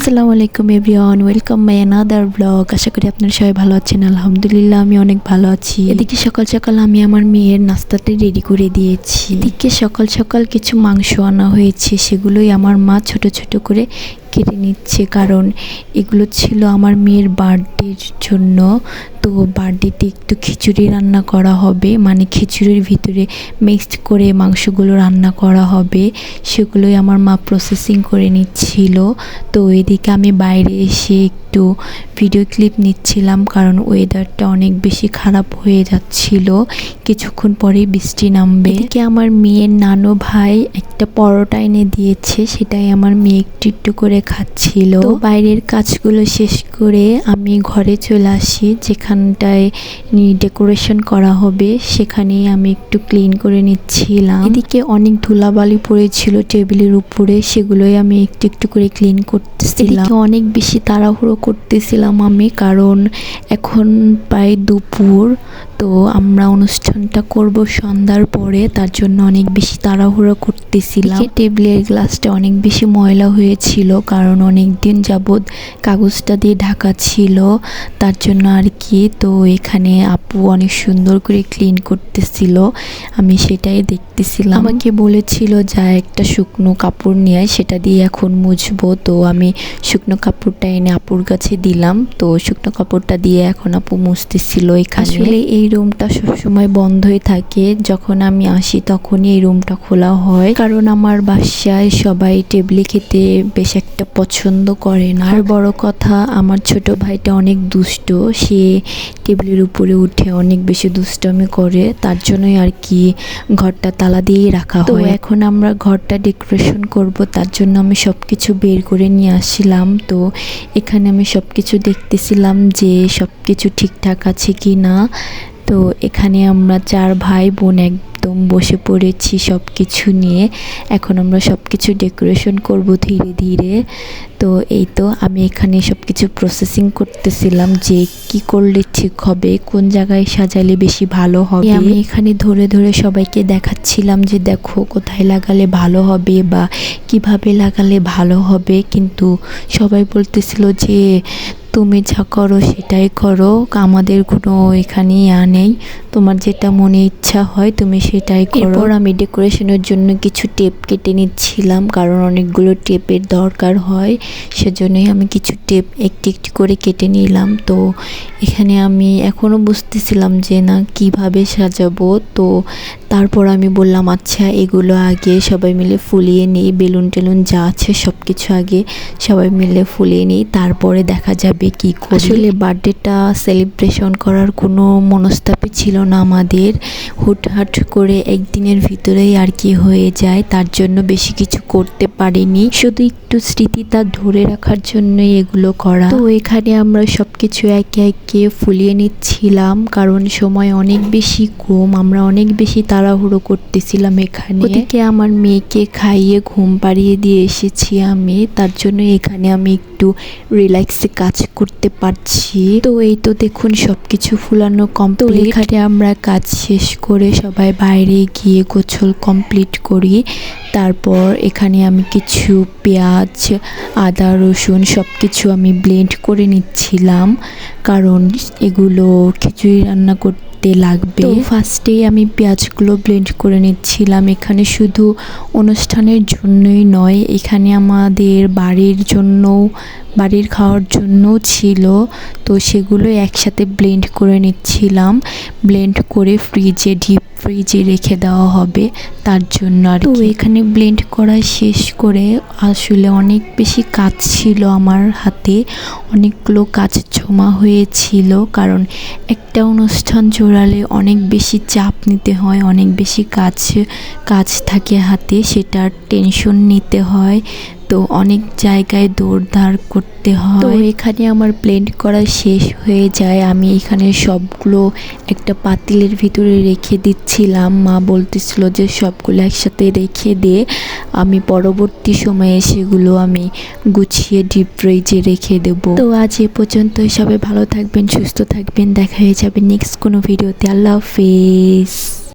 আসসালামু আলাইকুম everyone, welcome my another blog. আশা করি আপনারা সবাই ভালো আছেন। আলহামদুলিল্লাহ আমি অনেক ভালো আছি। এদিকে সকাল সকাল আমি আমার মেয়ের নাস্তাটা রেডি করে দিয়েছি। এদিকে সকাল সকাল কিছু মাংস আনা হয়েছে, সেগুলোই আমার মা ছোট ছোট করে কেটে নিচ্ছে, কারণ এগুলো ছিল আমার মেয়ের বার্থডের জন্য। তো বার্থডেতে একটু খিচুড়ি রান্না করা হবে, মানে খিচুড়ির ভিতরে মিক্সড করে মাংসগুলো রান্না করা হবে, সেগুলোই আমার মা প্রসেসিং করে নিচ্ছিল। তো এদিকে আমি বাইরে এসে একটু ভিডিও ক্লিপ নিচ্ছিলাম, কারণ ওয়েদারটা অনেক বেশি খারাপ হয়ে যাচ্ছিল, কিছুক্ষণ পরেই বৃষ্টি নামবে। এদিকে আমার মেয়ের নানু ভাই একটা পরোটা এনে দিয়েছে, সেটাই আমার মেয়ে একটু একটু করে খাচ্ছিল। তো বাইরের কাজগুলো শেষ করে আমি ঘরে চলে আসি, যেখানটায় ডেকোরেশন করা হবে সেখানেই আমি একটু ক্লিন করে নিচ্ছিলাম। এদিকে অনেক ধুলাবালি পড়েছিল টেবিলের উপরে, সেগুলোই আমি একটু একটু করে ক্লিন করতেছিলাম। অনেক বেশি তাড়াহুড়ো করতেছিলাম আমি, কারণ এখন প্রায় দুপুর, তো আমরা অনুষ্ঠানটা করব সন্ধ্যার পরে, তার জন্য অনেক বেশি তাড়াহুড়ো করতেছিলাম। টেবিলের গ্লাসটা অনেক বেশি ময়লা হয়েছিল, কারণ অনেক দিন যাবৎ কাগজটা দিয়ে ঢাকা ছিল, তার জন্য আর কি। তো এখানে আপু অনেক সুন্দর করে ক্লিন করতেছিল, আমি সেটাই দেখতেছিলাম। আমাকে বলেছিল যা একটা শুকনো কাপড় নিয়ে সেটা দিয়ে এখন মুছবো। তো আমি শুকনো কাপড়টা এনে আপুর কাছে দিলাম, তো শুকনো কাপড়টা দিয়ে এখন আপু মুছতেছিল। আসলে এই রুমটা সবসময় বন্ধই থাকে, যখন আমি আসি তখনই এই রুমটা খোলা হয়, কারণ আমার বাসায় সবাই টেবিলে খেতে বেশ একটা পছন্দ করে না। আর বড় কথা, আমার ছোট ভাইটা অনেক দুষ্ট, সে টেবিলের উপরে উঠে অনেক বেশি দুষ্টামি করে, তার জন্যই আর কি ঘরটা তালা দিয়েই রাখা হয়। তো এখন আমরা ঘরটা ডেকোরেশন করব, তার জন্য আমি সব কিছু বের করে নিয়ে আসছিলাম। তো এখানে আমি সব কিছু দেখতেছিলাম যে সব কিছু ঠিকঠাক আছে কি না। তো এখানে আমরা 4 ভাই বোন একদম বসে পড়েছি সব কিছু নিয়ে। এখন আমরা সব কিছু ডেকোরেশন করব ধীরে ধীরে। তো এই তো আমি এখানে সব কিছু প্রসেসিং করতেছিলাম যে কি করলে ঠিক হবে, কোন জায়গায় সাজালে বেশি ভালো হবে। আমি এখানে ধরে ধরে সবাইকে দেখাচ্ছিলাম যে দেখো কোথায় লাগালে ভালো হবে বা কিভাবে লাগালে ভালো হবে, কিন্তু সবাই বলতেছিল যে তুমি যা করো সেটাই করো, আমাদের কোনো এখানে নেই, তোমার যেটা মনে ইচ্ছা হয় তুমি সেটাই করো। এরপর আমি ডেকোরেশনের জন্য কিছু টেপ কেটে নিচ্ছিলাম, কারণ অনেকগুলো টেপের দরকার হয়, সেজন্যই আমি কিছু টেপ একটি একটি করে কেটে নিলাম। তো এখানে আমি এখনও বুঝতেছিলাম যে না কিভাবে সাজাবো। তো তারপর আমি বললাম আচ্ছা এগুলো আগে সবাই মিলে ফুলিয়ে নিই, বেলুন টেলুন যা আছে সব কিছু আগে সবাই মিলে ফুলিয়ে নিই, তারপরে দেখা যাবে কি করি। আসলে বার্থডেটা সেলিব্রেশন করার কোনো মনস্তাপই ছিল না আমাদের, হুটহাট করে একদিনের ভিতরেই আর কি হয়ে যায়, তার জন্য বেশি কিছু করতে পারিনি, শুধু একটু স্মৃতিটা ধরে রাখার জন্যই এগুলো করা। তো এখানে আমরা সব কিছু একে একে ফুলিয়ে নিচ্ছিলাম, কারণ সময় অনেক বেশি কম, আমরা অনেক বেশি তাড়াহুড়ো করতেছিলাম এখানে। ওদিকে আমার মেয়েকে খাইয়ে ঘুম পাড়িয়ে দিয়ে এসেছি আমি, তার জন্য এখানে আমি একটু রিল্যাক্সে কাজ করতে পারছি। তো এই তো দেখুন সবকিছু ফুলানো কমপ্লিট। এখানে আমরা কাজ শেষ করে সবাই বাইরে গিয়ে গোসল কমপ্লিট করি। তারপর এখানে আমি কিছু পেঁয়াজ, আদা, রসুন সব কিছু আমি ব্লেন্ড করে নিচ্ছিলাম, কারণ এগুলো খিচুড়ি রান্না করতে লাগবে। তো ফার্স্টেই আমি পেঁয়াজগুলো ব্লেন্ড করে নিচ্ছিলাম। এখানে শুধু অনুষ্ঠানের জন্যই নয়, এখানে আমাদের বাড়ির জন্যও, বাড়ির খাওয়ার জন্যও ছিল, তো সেগুলো একসাথে ব্লেন্ড করে নিচ্ছিলাম। ব্লেন্ড করে ডিপ ফ্রিজে রেখে দেওয়া হবে তার জন্য আর কি। তো এখানে ব্লেন্ড করা শেষ করে আসলে অনেক বেশি কাজ ছিল আমার হাতে, অনেকগুলো কাজ জমা হয়েছিল, কারণ একটা অনুষ্ঠান জোড়ালে অনেক বেশি চাপ নিতে হয়, অনেক বেশি কাজ থাকে হাতে, সেটার টেনশন নিতে হয়, তো অনেক জায়গায় দৌড়ধাড় করতে হয়। তো এখানে আমার ব্লেন্ড করা শেষ হয়ে যায়, আমি এখানে সবগুলো একটা পাতিলের ভিতরে রেখে দিচ্ছিলাম। মা বলতেছিল যে সবগুলো একসাথে রেখে দে, আমি পরবর্তী সময়ে সেগুলো আমি গুছিয়ে ডিপ ফ্রিজে রেখে দেব। তো আজ এ পর্যন্ত, সবাই ভালো থাকবেন, সুস্থ থাকবেন, দেখা হয়ে যাবে নেক্সট কোনো ভিডিওতে। আল্লাহ হাফেজ।